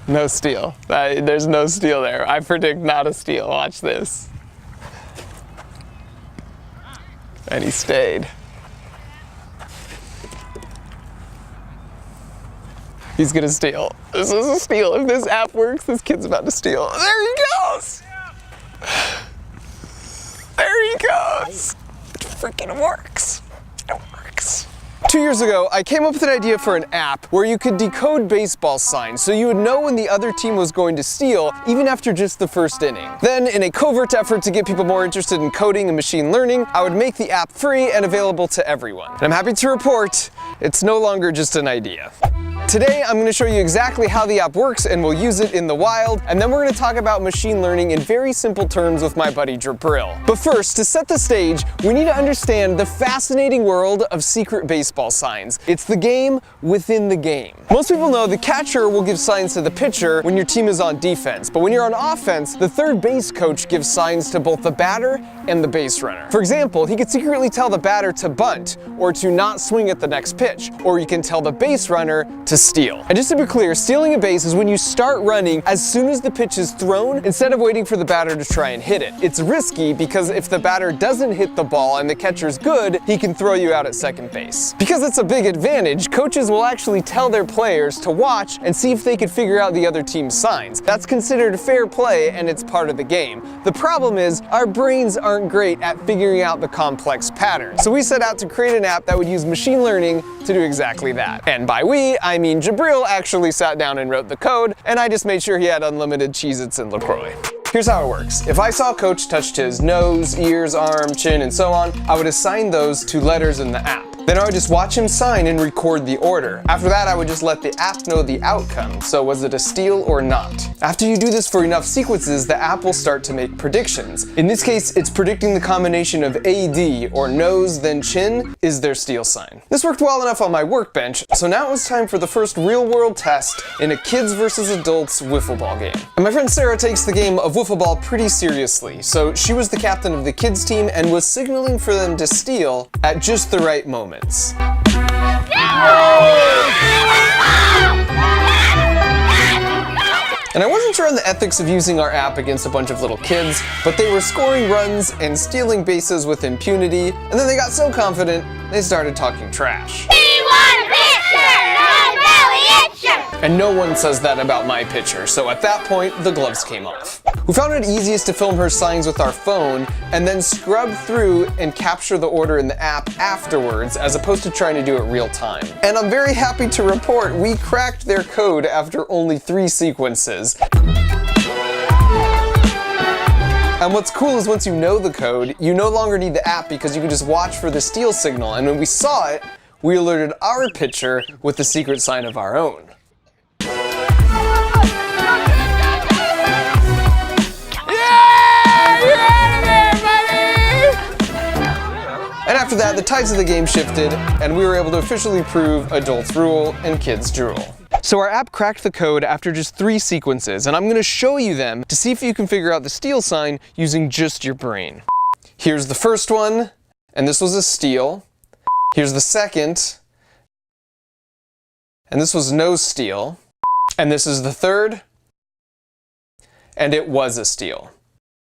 No steal. There's no steal there. I predict not a steal. Watch this. And he stayed. He's gonna steal. This is a steal. If this app works, this kid's about to steal. There he goes! There he goes! It freaking works. It works. 2 years ago, I came up with an idea for an app where you could decode baseball signs so you would know when the other team was going to steal, even after just the first inning. Then, in a covert effort to get people more interested in coding and machine learning, I would make the app free and available to everyone. And I'm happy to report, it's no longer just an idea. Today, I'm going to show you exactly how the app works and we'll use it in the wild, and then we're going to talk about machine learning in very simple terms with my buddy Jabril. But first, to set the stage, we need to understand the fascinating world of secret baseball signs. It's the game within the game. Most people know the catcher will give signs to the pitcher when your team is on defense, but when you're on offense, the third base coach gives signs to both the batter and the base runner. For example, he could secretly tell the batter to bunt, or to not swing at the next pitch, or you can tell the base runner to steal. And just to be clear, stealing a base is when you start running as soon as the pitch is thrown instead of waiting for the batter to try and hit it. It's risky because if the batter doesn't hit the ball and the catcher's good, he can throw you out at second base. Because it's a big advantage, coaches will actually tell their players to watch and see if they could figure out the other team's signs. That's considered fair play and it's part of the game. The problem is, our brains aren't great at figuring out the complex patterns. So we set out to create an app that would use machine learning to do exactly that. And by we, I mean Jabril actually sat down and wrote the code, and I just made sure he had unlimited Cheez-Its and LaCroix. Here's how it works. If I saw Coach touched his nose, ears, arm, chin, and so on, I would assign those to letters in the app. Then I would just watch him sign and record the order. After that, I would just let the app know the outcome. So was it a steal or not? After you do this for enough sequences, the app will start to make predictions. In this case, it's predicting the combination of AD, or nose, then chin, is their steal sign. This worked well enough on my workbench, so now it was time for the first real-world test in a kids versus adults wiffle ball game. And my friend Sarah takes the game of wiffle ball pretty seriously, so she was the captain of the kids team and was signaling for them to steal at just the right moments. And I wasn't sure on the ethics of using our app against a bunch of little kids, but they were scoring runs and stealing bases with impunity, and then they got so confident, they started talking trash. And no one says that about my pitcher, so at that point, the gloves came off. We found it easiest to film her signs with our phone and then scrub through and capture the order in the app afterwards, as opposed to trying to do it real time. And I'm very happy to report we cracked their code after only 3 sequences. And what's cool is once you know the code, you no longer need the app because you can just watch for the steal signal, and when we saw it, we alerted our pitcher with the secret sign of our own. And after that, the tides of the game shifted, and we were able to officially prove adults rule and kids drool. So our app cracked the code after just 3 sequences, and I'm going to show you them to see if you can figure out the steal sign using just your brain. Here's the first one, and this was a steal. Here's the second, and this was no steal. And this is the third, and it was a steal.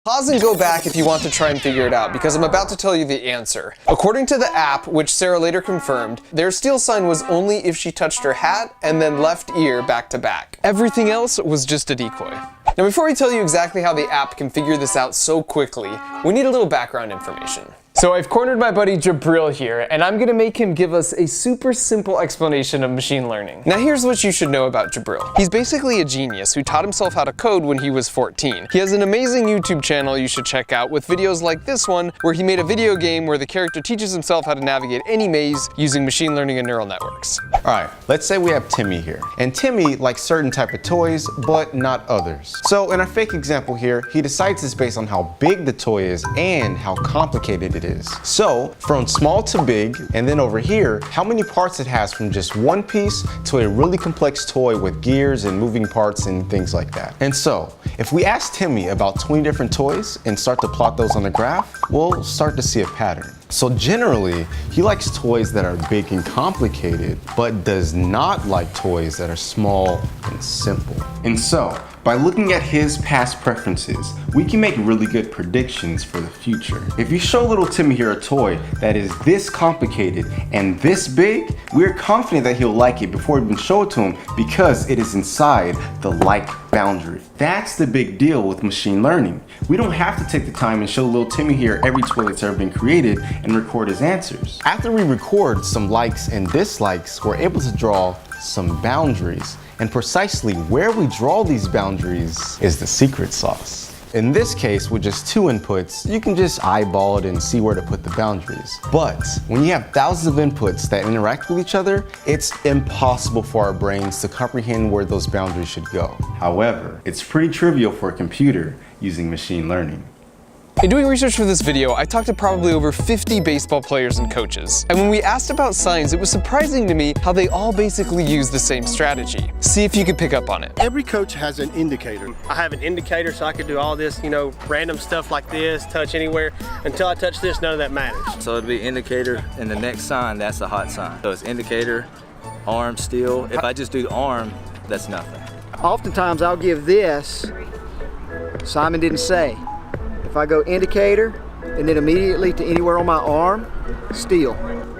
Pause and go back if you want to try and figure it out, because I'm about to tell you the answer. According to the app, which Sarah later confirmed, their steal sign was only if she touched her hat and then left ear back to back. Everything else was just a decoy. Now before we tell you exactly how the app can figure this out so quickly, we need a little background information. So I've cornered my buddy Jabril here, and I'm gonna make him give us a super simple explanation of machine learning. Now here's what you should know about Jabril. He's basically a genius who taught himself how to code when he was 14. He has an amazing YouTube channel you should check out with videos like this one, where he made a video game where the character teaches himself how to navigate any maze using machine learning and neural networks. All right, let's say we have Timmy here. And Timmy likes certain type of toys, but not others. So in our fake example here, he decides this based on how big the toy is and how complicated it is. So from small to big, and then over here, how many parts it has from just one piece to a really complex toy with gears and moving parts and things like that. And so if we ask Timmy about 20 different toys and start to plot those on the graph, we'll start to see a pattern. So generally, he likes toys that are big and complicated, but does not like toys that are small and simple. And so, by looking at his past preferences, we can make really good predictions for the future. If you show little Timmy here a toy that is this complicated and this big, we're confident that he'll like it before we even show it to him because it is inside the like boundary. That's the big deal with machine learning. We don't have to take the time and show little Timmy here every toy that's ever been created and record his answers. After we record some likes and dislikes, we're able to draw some boundaries. And precisely where we draw these boundaries is the secret sauce. In this case, with just 2 inputs, you can just eyeball it and see where to put the boundaries. But when you have thousands of inputs that interact with each other, it's impossible for our brains to comprehend where those boundaries should go. However, it's pretty trivial for a computer using machine learning. In doing research for this video, I talked to probably over 50 baseball players and coaches. And when we asked about signs, it was surprising to me how they all basically use the same strategy. See if you could pick up on it. Every coach has an indicator. I have an indicator so I could do all this, random stuff like this, touch anywhere. Until I touch this, none of that matters. So it'd be indicator, and the next sign, that's a hot sign. So it's indicator, arm, steel. If I just do the arm, that's nothing. Oftentimes I'll give this, Simon didn't say. If I go indicator, and then immediately to anywhere on my arm, steel.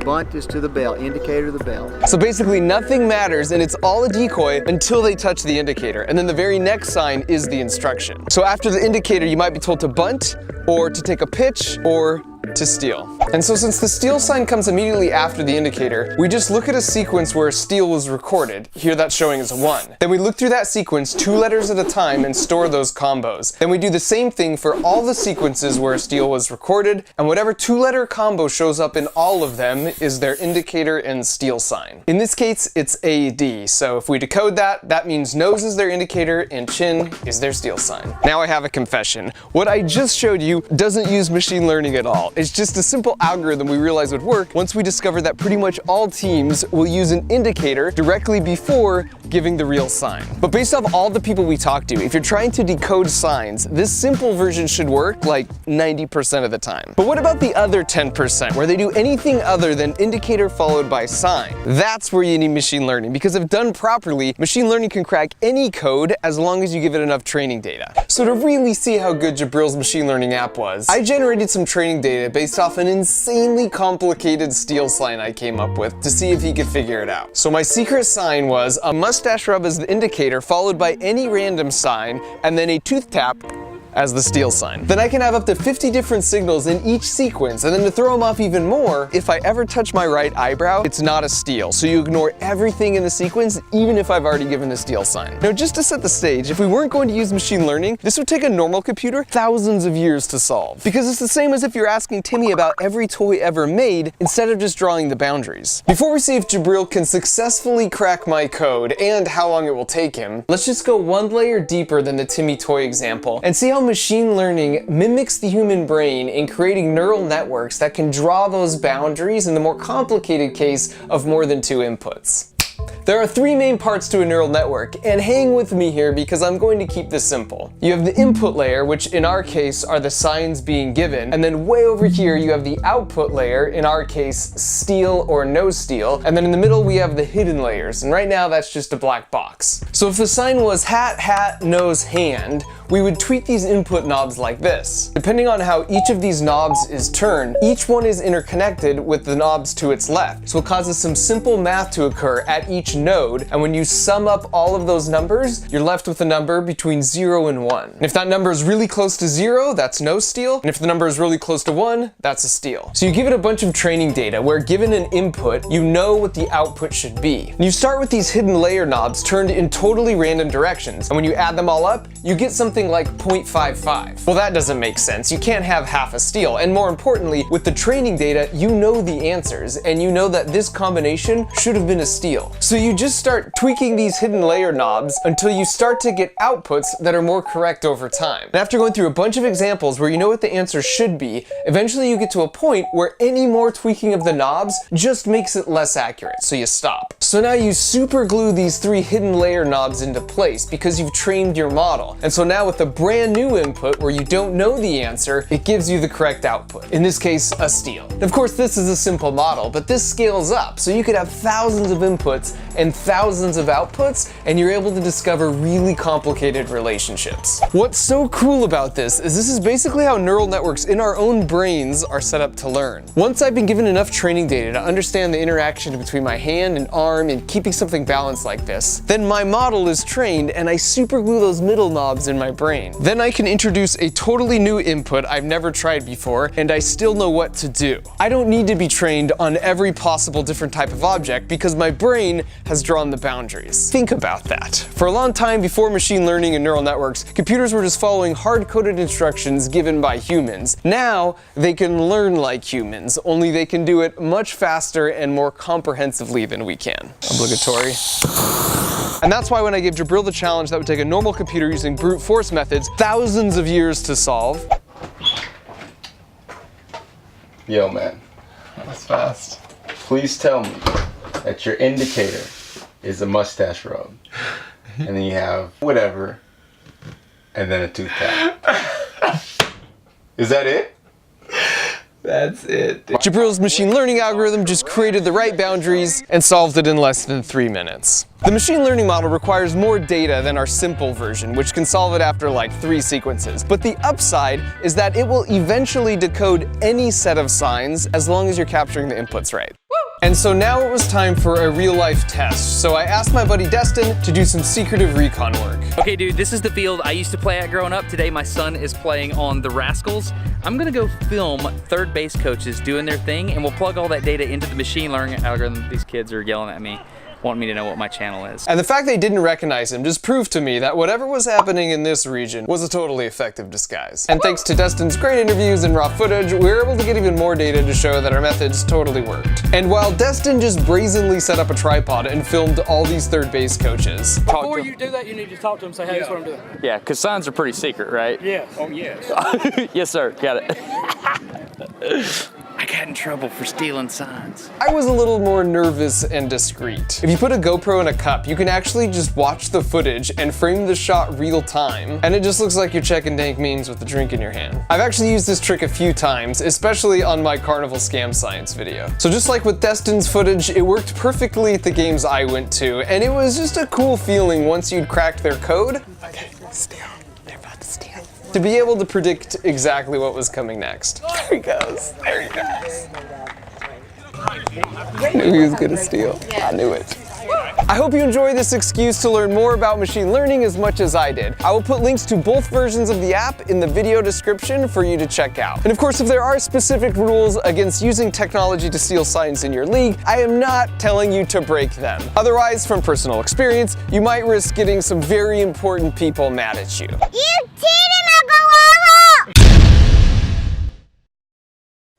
Bunt is to the bell, indicator to the bell. So basically nothing matters and it's all a decoy until they touch the indicator. And then the very next sign is the instruction. So after the indicator, you might be told to bunt, or to take a pitch, or to steal. And so since the steal sign comes immediately after the indicator, we just look at a sequence where a steal was recorded. Here that's showing as a 1. Then we look through that sequence 2 letters at a time and store those combos. Then we do the same thing for all the sequences where a steal was recorded, and whatever 2-letter combo shows up in all of them is their indicator and steal sign. In this case, it's AD, so if we decode that, that means nose is their indicator and chin is their steal sign. Now I have a confession. What I just showed you doesn't use machine learning at all. It's just a simple algorithm we realized would work once we discovered that pretty much all teams will use an indicator directly before giving the real sign. But based off all the people we talked to, if you're trying to decode signs, this simple version should work like 90% of the time. But what about the other 10% where they do anything other than indicator followed by sign? That's where you need machine learning, because if done properly, machine learning can crack any code as long as you give it enough training data. So to really see how good Jabril's machine learning app was, I generated some training data based off an insanely complicated steal sign I came up with to see if he could figure it out. So my secret sign was a mustache rub as the indicator followed by any random sign and then a tooth tap as the steal sign. Then I can have up to 50 different signals in each sequence, and then to throw them off even more, if I ever touch my right eyebrow, it's not a steal. So you ignore everything in the sequence, even if I've already given the steal sign. Now just to set the stage, if we weren't going to use machine learning, this would take a normal computer thousands of years to solve. Because it's the same as if you're asking Timmy about every toy ever made, instead of just drawing the boundaries. Before we see if Jabril can successfully crack my code and how long it will take him, let's just go one layer deeper than the Timmy toy example and see how machine learning mimics the human brain in creating neural networks that can draw those boundaries in the more complicated case of more than 2 inputs. There are 3 main parts to a neural network, and hang with me here because I'm going to keep this simple. You have the input layer, which in our case are the signs being given, and then way over here you have the output layer, in our case steal or no steal, and then in the middle we have the hidden layers, and right now that's just a black box. So if the sign was hat, hat, nose, hand, we would tweak these input knobs like this. Depending on how each of these knobs is turned, each one is interconnected with the knobs to its left, so it causes some simple math to occur at each node, and when you sum up all of those numbers, you're left with a number between 0 and 1. And if that number is really close to 0, that's no steal, and if the number is really close to 1, that's a steal. So you give it a bunch of training data where given an input, you know what the output should be. And you start with these hidden layer knobs turned in totally random directions, and when you add them all up, you get something like 0.55. Well, that doesn't make sense. You can't have half a steal, and more importantly, with the training data, you know the answers, and you know that this combination should have been a steal. So you just start tweaking these hidden layer knobs until you start to get outputs that are more correct over time. And after going through a bunch of examples where you know what the answer should be, eventually you get to a point where any more tweaking of the knobs just makes it less accurate, so you stop. So now you super glue these 3 hidden layer knobs into place because you've trained your model. And so now now with a brand new input where you don't know the answer, it gives you the correct output. In this case, a steal. Of course, this is a simple model, but this scales up, so you could have thousands of inputs and thousands of outputs, and you're able to discover really complicated relationships. What's so cool about this is basically how neural networks in our own brains are set up to learn. Once I've been given enough training data to understand the interaction between my hand and arm and keeping something balanced like this, then my model is trained and I super glue those middle knobs in my brain. Then I can introduce a totally new input I've never tried before, and I still know what to do. I don't need to be trained on every possible different type of object because my brain has drawn the boundaries. Think about that. For a long time before machine learning and neural networks, computers were just following hard-coded instructions given by humans. Now, they can learn like humans, only they can do it much faster and more comprehensively than we can. Obligatory. And that's why when I gave Jabril the challenge that would take a normal computer using brute force methods thousands of years to solve. Yo, man, that's fast. Please tell me that your indicator is a mustache rub, and then you have whatever, and then a tooth tap. Is that it? That's it. Jabril's machine learning algorithm just created the right boundaries and solved it in less than 3 minutes. The machine learning model requires more data than our simple version, which can solve it after like 3 sequences. But the upside is that it will eventually decode any set of signs as long as you're capturing the inputs right. And so now it was time for a real-life test. So I asked my buddy Destin to do some secretive recon work. Okay, dude, this is the field I used to play at growing up. Today, my son is playing on the Rascals. I'm gonna go film third base coaches doing their thing, and we'll plug all that data into the machine learning algorithm. These kids are yelling at me, wanting me to know what my channel is. And the fact they didn't recognize him just proved to me that whatever was happening in this region was a totally effective disguise. And thanks to Destin's great interviews and raw footage, we were able to get even more data to show that our methods totally worked. And while Destin just brazenly set up a tripod and filmed all these third base coaches. Before you do that, you need to talk to them, say, hey, that's what I'm doing. Yeah, because signs are pretty secret, right? Yes. Oh, yes. Yes, sir. Got it. I got in trouble for stealing signs. I was a little more nervous and discreet. If you put a GoPro in a cup, you can actually just watch the footage and frame the shot real time, and it just looks like you're checking dank memes with a drink in your hand. I've actually used this trick a few times, especially on my Carnival Scam Science video. So just like with Destin's footage, it worked perfectly at the games I went to, and it was just a cool feeling once you'd cracked their code. Okay, steal. They're about to steal. To be able to predict exactly what was coming next. There he goes. There he goes. I knew he was gonna steal. I knew it. I hope you enjoy this excuse to learn more about machine learning as much as I did. I will put links to both versions of the app in the video description for you to check out. And of course, if there are specific rules against using technology to steal signs in your league, I am not telling you to break them. Otherwise, from personal experience, you might risk getting some very important people mad at you.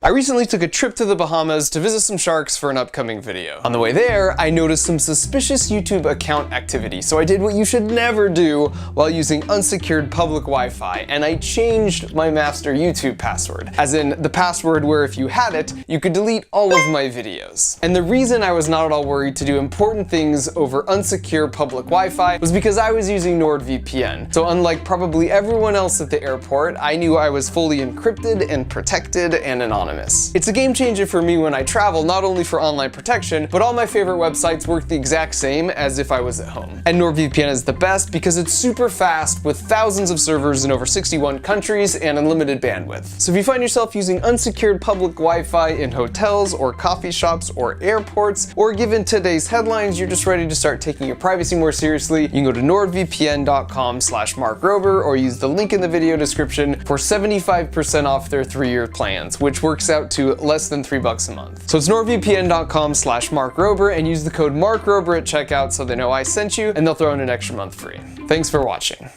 I recently took a trip to the Bahamas to visit some sharks for an upcoming video. On the way there, I noticed some suspicious YouTube account activity, so I did what you should never do while using unsecured public Wi-Fi, and I changed my master YouTube password. As in, the password where if you had it, you could delete all of my videos. And the reason I was not at all worried to do important things over unsecure public Wi-Fi was because I was using NordVPN. So unlike probably everyone else at the airport, I knew I was fully encrypted and protected and anonymous. It's a game changer for me when I travel, not only for online protection, but all my favorite websites work the exact same as if I was at home. And NordVPN is the best because it's super fast with thousands of servers in over 61 countries and unlimited bandwidth. So if you find yourself using unsecured public Wi-Fi in hotels or coffee shops or airports, or given today's headlines, you're just ready to start taking your privacy more seriously, you can go to nordvpn.com/MarkRober or use the link in the video description for 75% off their 3-year plans, which works out to less than $3 a month. So it's nordvpn.com/MarkRober and use the code MarkRober at checkout so they know I sent you, and they'll throw in an extra month free. Thanks for watching.